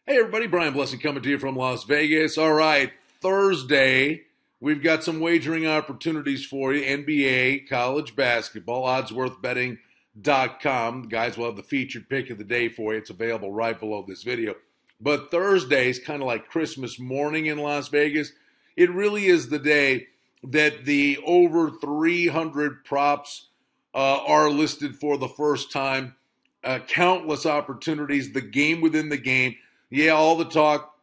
Hey everybody, Brian Blessing coming to you from Las Vegas. All right, Thursday, we've got some wagering opportunities for you. NBA, college basketball, oddsworthbetting.com. Guys will have the featured pick of the day for you. It's available right below this video. But Thursday is kind of like Christmas morning in Las Vegas. It really is the day that the over 300 props are listed for the first time. Countless opportunities, the game within the game. Yeah, all the talk,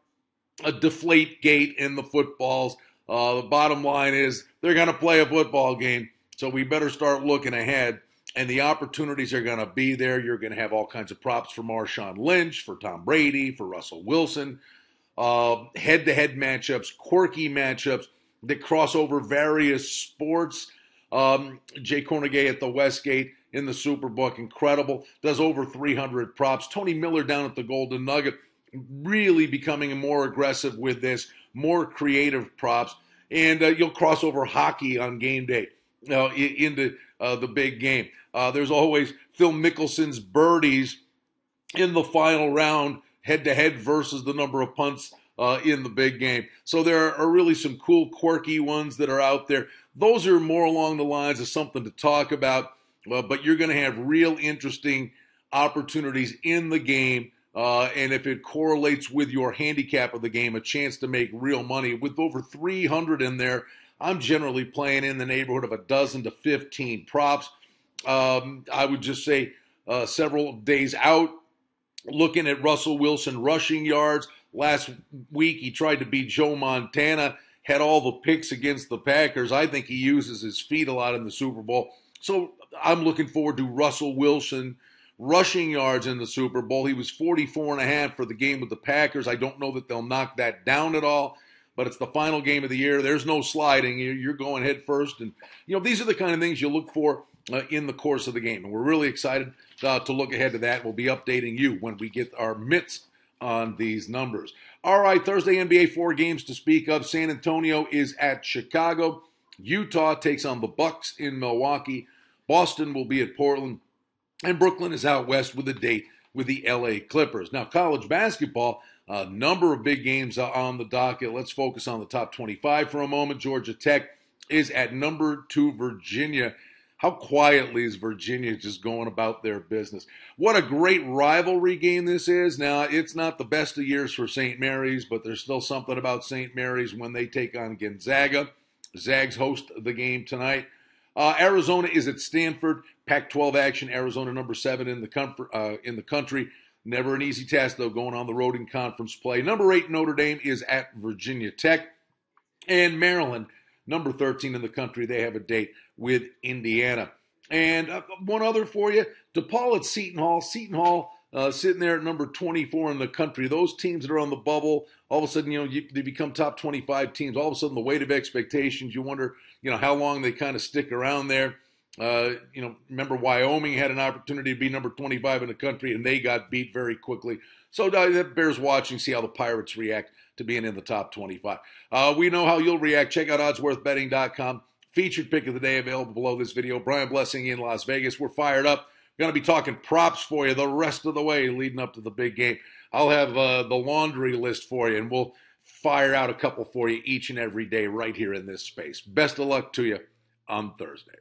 a deflate gate in the footballs. The bottom line is they're going to play a football game, so we better start looking ahead. And the opportunities are going to be there. You're going to have all kinds of props for Marshawn Lynch, for Tom Brady, for Russell Wilson, head-to-head matchups, quirky matchups that cross over various sports. Jay Kornegay at the Westgate in the Superbook, incredible. Does over 300 props. Tony Miller down at the Golden Nugget, really becoming more aggressive with this, more creative props. And you'll cross over hockey on game day into the big game. There's always Phil Mickelson's birdies in the final round, head-to-head versus the number of punts in the big game. So there are really some cool, quirky ones that are out there. Those are more along the lines of something to talk about, but you're going to have real interesting opportunities in the game. And if it correlates with your handicap of the game, a chance to make real money. With over 300 in there, I'm generally playing in the neighborhood of a dozen to 15 props. I would just say several days out, looking at Russell Wilson rushing yards. Last week, he tried to beat Joe Montana, had all the picks against the Packers. I think he uses his feet a lot in the Super Bowl. So I'm looking forward to Russell Wilson rushing yards in the Super Bowl. He was 44.5 for the game with the Packers. I don't know that they'll knock that down at all, but it's the final game of the year. There's no sliding. You're going head first. And, these are the kind of things you look for in the course of the game. And we're really excited to look ahead to that. We'll be updating you when we get our mitts on these numbers. All right, Thursday NBA, 4 games to speak of. San Antonio is at Chicago. Utah takes on the Bucks in Milwaukee. Boston will be at Portland. And Brooklyn is out west with a date with the LA Clippers. Now, college basketball, a number of big games on the docket. Let's focus on the top 25 for a moment. Georgia Tech is at number 2, Virginia. How quietly is Virginia just going about their business? What a great rivalry game this is. Now, it's not the best of years for St. Mary's, but there's still something about St. Mary's when they take on Gonzaga. Zags host the game tonight. Arizona is at Stanford. Pac-12 action. Arizona number 7 in the country. Never an easy task, though, going on the road in conference play. Number 8, Notre Dame is at Virginia Tech. And Maryland, number 13 in the country. They have a date with Indiana. And one other for you, DePaul at Seton Hall. Seton Hall sitting there at number 24 in the country. Those teams that are on the bubble, all of a sudden, they become top 25 teams. All of a sudden, the weight of expectations, you wonder, how long they kind of stick around there. Remember Wyoming had an opportunity to be number 25 in the country, and they got beat very quickly. So that bears watching, see how the Pirates react to being in the top 25. We know how you'll react. Check out oddsworthbetting.com. Featured pick of the day available below this video. Brian Blessing in Las Vegas. We're fired up. Going to be talking props for you the rest of the way leading up to the big game. I'll have the laundry list for you, and we'll fire out a couple for you each and every day right here in this space. Best of luck to you on Thursday.